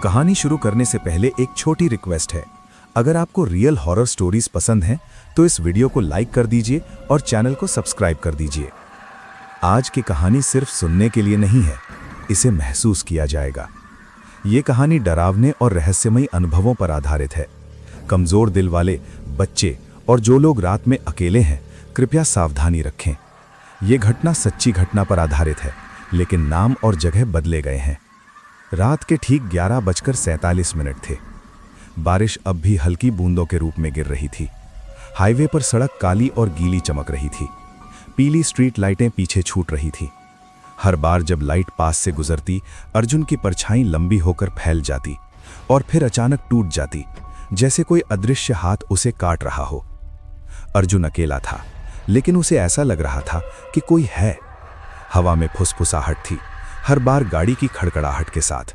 कहानी शुरू करने से पहले एक छोटी रिक्वेस्ट है। अगर आपको रियल हॉरर स्टोरीज पसंद हैं तो इस वीडियो को लाइक कर दीजिए और चैनल को सब्सक्राइब कर दीजिए। आज की कहानी सिर्फ सुनने के लिए नहीं है, इसे महसूस किया जाएगा। ये कहानी डरावने और रहस्यमयी अनुभवों पर आधारित है। कमजोर दिल वाले बच्चे और जो लोग रात में अकेले हैं, कृपया सावधानी रखें। ये घटना सच्ची घटना पर आधारित है, लेकिन नाम और जगह बदले गए हैं। रात के ठीक 11:47 थे। बारिश अब भी हल्की बूंदों के रूप में गिर रही थी। हाईवे पर सड़क काली और गीली चमक रही थी। पीली स्ट्रीट लाइटें पीछे छूट रही थी। हर बार जब लाइट पास से गुजरती, अर्जुन की परछाई लंबी होकर फैल जाती और फिर अचानक टूट जाती, जैसे कोई अदृश्य हाथ उसे काट रहा हो। अर्जुन अकेला था, लेकिन उसे ऐसा लग रहा था कि कोई है। हवा में फुसफुसाहट थी, हर बार गाड़ी की खड़खड़ाहट के साथ।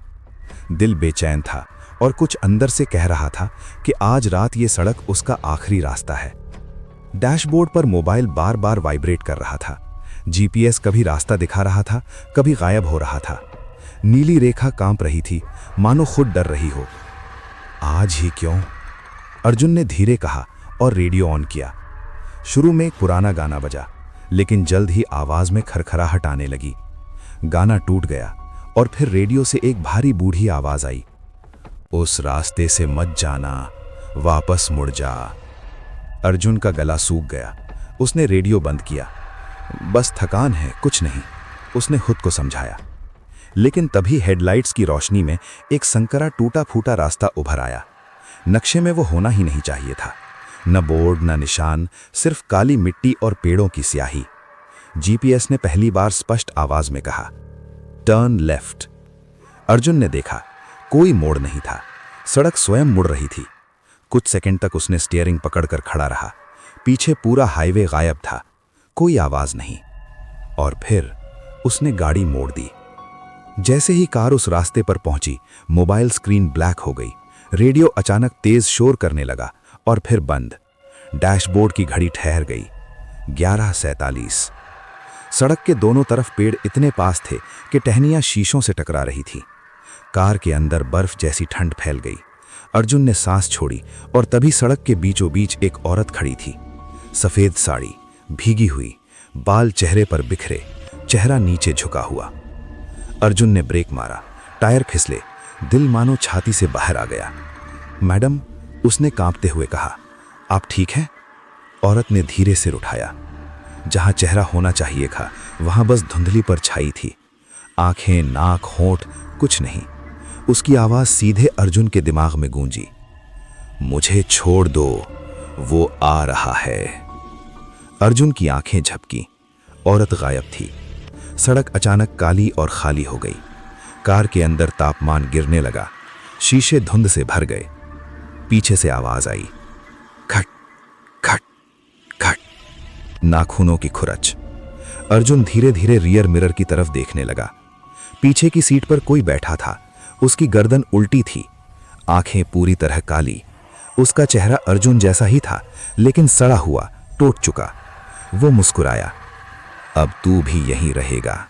दिल बेचैन था और कुछ अंदर से कह रहा था कि आज रात ये सड़क उसका आखिरी रास्ता है। डैशबोर्ड पर मोबाइल बार बार वाइब्रेट कर रहा था। जीपीएस कभी रास्ता दिखा रहा था, कभी गायब हो रहा था। नीली रेखा कांप रही थी, मानो खुद डर रही हो। आज ही क्यों? अर्जुन ने धीरे कहा और रेडियो ऑन किया। शुरू में एक पुराना गाना बजा, लेकिन जल्द ही आवाज में खरखराहट आने लगी। गाना टूट गया और फिर रेडियो से एक भारी बूढ़ी आवाज आई, उस रास्ते से मत जाना, वापस मुड़ जा। अर्जुन का गला सूख गया। उसने रेडियो बंद किया। बस थकान है, कुछ नहीं, उसने खुद को समझाया। लेकिन तभी हेडलाइट्स की रोशनी में एक संकरा टूटा फूटा रास्ता उभर आया। नक्शे में वो होना ही नहीं चाहिए था। न बोर्ड, न निशान, सिर्फ काली मिट्टी और पेड़ों की स्याही। जीपीएस ने पहली बार स्पष्ट आवाज में कहा, टर्न लेफ्ट। अर्जुन ने देखा, कोई मोड़ नहीं था। सड़क स्वयं मुड़ रही थी। कुछ सेकंड तक उसने स्टीयरिंग पकड़कर खड़ा रहा। पीछे पूरा हाईवे गायब था, कोई आवाज नहीं। और फिर उसने गाड़ी मोड़ दी। जैसे ही कार उस रास्ते पर पहुंची, मोबाइल स्क्रीन ब्लैक हो गई। रेडियो अचानक तेज शोर करने लगा और फिर बंद। डैशबोर्ड की घड़ी ठहर गई। 11:47। सड़क के दोनों तरफ पेड़ इतने पास थे कि टहनियां शीशों से टकरा रही थी। कार के अंदर बर्फ जैसी ठंड फैल गई। अर्जुन ने सांस छोड़ी और तभी सड़क के बीचों बीच एक औरत खड़ी थी। सफेद साड़ी, भीगी हुई, बाल चेहरे पर बिखरे, चेहरा नीचे झुका हुआ। अर्जुन ने ब्रेक मारा, टायर फिसले, दिल मानो छाती से बाहर आ गया। मैडम, उसने कांपते हुए कहा, आप ठीक हैं? औरत ने धीरे सिर उठाया। जहां चेहरा होना चाहिए था, वहां बस धुंधली परछाई थी। आंखें, नाक, होंठ, कुछ नहीं। उसकी आवाज सीधे अर्जुन के दिमाग में गूंजी, मुझे छोड़ दो, वो आ रहा है। अर्जुन की आंखें झपकी। औरत गायब थी। सड़क अचानक काली और खाली हो गई। कार के अंदर तापमान गिरने लगा। शीशे धुंध से भर गए। पीछे से आवाज आई, खट खट खट, नाखूनों की खुरच। अर्जुन धीरे धीरे रियर मिरर की तरफ देखने लगा। पीछे की सीट पर कोई बैठा था। उसकी गर्दन उल्टी थी, आंखें पूरी तरह काली। उसका चेहरा अर्जुन जैसा ही था, लेकिन सड़ा हुआ, टूट चुका। वो मुस्कुराया, अब तू भी यहीं रहेगा।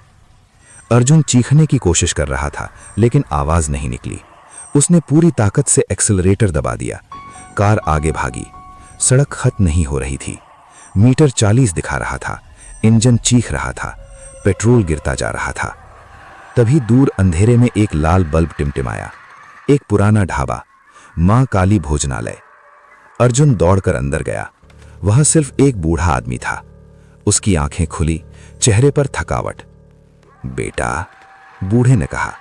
अर्जुन चीखने की कोशिश कर रहा था, लेकिन आवाज नहीं निकली। उसने पूरी ताकत से एक्सेलरेटर दबा दिया। कार आगे भागी। सड़क खत्म नहीं हो रही थी। मीटर 40 दिखा रहा था। इंजन चीख रहा था। पेट्रोल गिरता जा रहा था। तभी दूर अंधेरे में एक लाल बल्ब टिमटिमाया। एक पुराना ढाबा, मां काली भोजनालय। अर्जुन दौड़कर अंदर गया। वह सिर्फ एक बूढ़ा आदमी था। उसकी आंखें खुली, चेहरे पर थकावट। बेटा, बूढ़े ने कहा,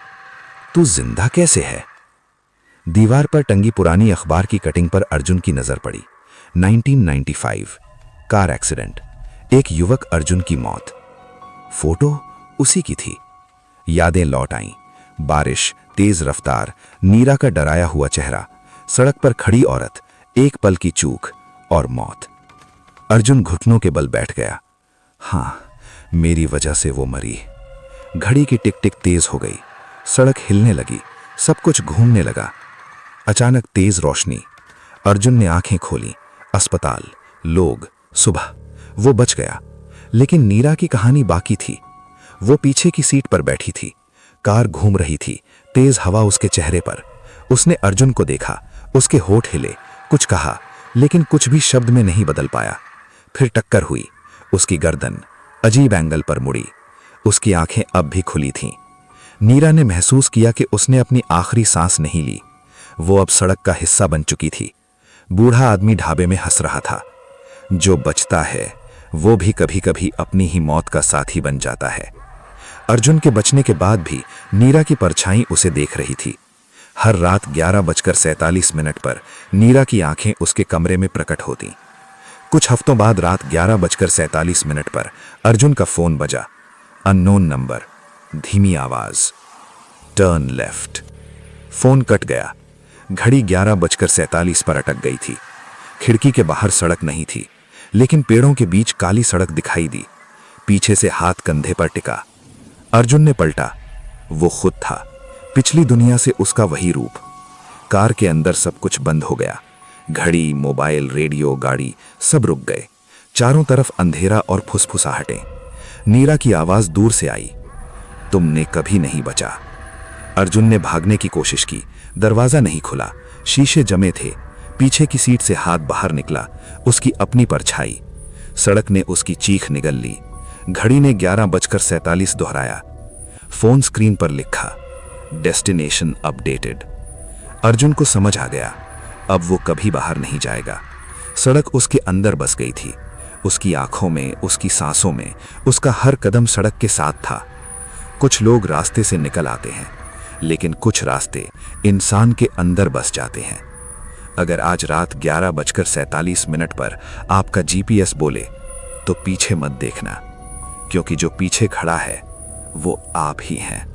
तू जिंदा कैसे है? दीवार पर टंगी पुरानी अखबार की कटिंग पर अर्जुन की नजर पड़ी। 1995 कार एक्सीडेंट, एक युवक अर्जुन की मौत। फोटो उसी की थी। यादें लौट आईं। बारिश, तेज रफ्तार, नीरा का डराया हुआ चेहरा, सड़क पर खड़ी औरत, एक पल की चूक और मौत। अर्जुन घुटनों के बल बैठ गया। हां, मेरी वजह से वो मरी। घड़ी की टिक टिक तेज हो गई। सड़क हिलने लगी, सब कुछ घूमने लगा। अचानक तेज रोशनी। अर्जुन ने आंखें खोली। अस्पताल, लोग, सुबह। वो बच गया। लेकिन नीरा की कहानी बाकी थी। वो पीछे की सीट पर बैठी थी। कार घूम रही थी, तेज हवा उसके चेहरे पर। उसने अर्जुन को देखा, उसके होठ हिले, कुछ कहा, लेकिन कुछ भी शब्द में नहीं बदल पाया। फिर टक्कर हुई, उसकी गर्दन अजीब एंगल पर मुड़ी, उसकी आंखें अब भी खुली थीं। नीरा ने महसूस किया कि उसने अपनी आखिरी सांस नहीं ली। वो अब सड़क का हिस्सा बन चुकी थी। बूढ़ा आदमी ढाबे में हंस रहा था। जो बचता है वो भी कभी कभी अपनी ही मौत का साथी बन जाता है। अर्जुन के बचने के बाद भी नीरा की परछाई उसे देख रही थी। हर रात 11:47 पर नीरा की आंखें उसके कमरे में प्रकट होती। कुछ हफ्तों बाद रात 11:47 पर अर्जुन का फोन बजा। अननोन नंबर, धीमी आवाज, टर्न लेफ्ट। फोन कट गया। घड़ी 11:47 पर अटक गई थी। खिड़की के बाहर सड़क नहीं थी, लेकिन पेड़ों के बीच काली सड़क दिखाई दी। पीछे से हाथ कंधे पर टिका। अर्जुन ने पलटा। वो खुद था, पिछली दुनिया से उसका वही रूप। कार के अंदर सब कुछ बंद हो गया। घड़ी, मोबाइल, रेडियो, गाड़ी सब रुक गए। चारों तरफ अंधेरा और फुसफुसाहटें। नीरा की आवाज दूर से आई, तुमने कभी नहीं बचा। अर्जुन ने भागने की कोशिश की। दरवाजा नहीं खुला, शीशे जमे थे। पीछे की सीट से हाथ बाहर निकला, उसकी अपनी परछाई। सड़क ने उसकी चीख निगल ली। घड़ी ने 11:47 दोहराया। फोन स्क्रीन पर लिखा, डेस्टिनेशन अपडेटेड। अर्जुन को समझ आ गया, अब वो कभी बाहर नहीं जाएगा। सड़क उसके अंदर बस गई थी। उसकी आंखों में, उसकी सांसों में, उसका हर कदम सड़क के साथ था। कुछ लोग रास्ते से निकल आते हैं, लेकिन कुछ रास्ते इंसान के अंदर बस जाते हैं। अगर आज रात 11:47 पर आपका जीपीएस बोले तो पीछे मत देखना, क्योंकि जो पीछे खड़ा है वो आप ही हैं।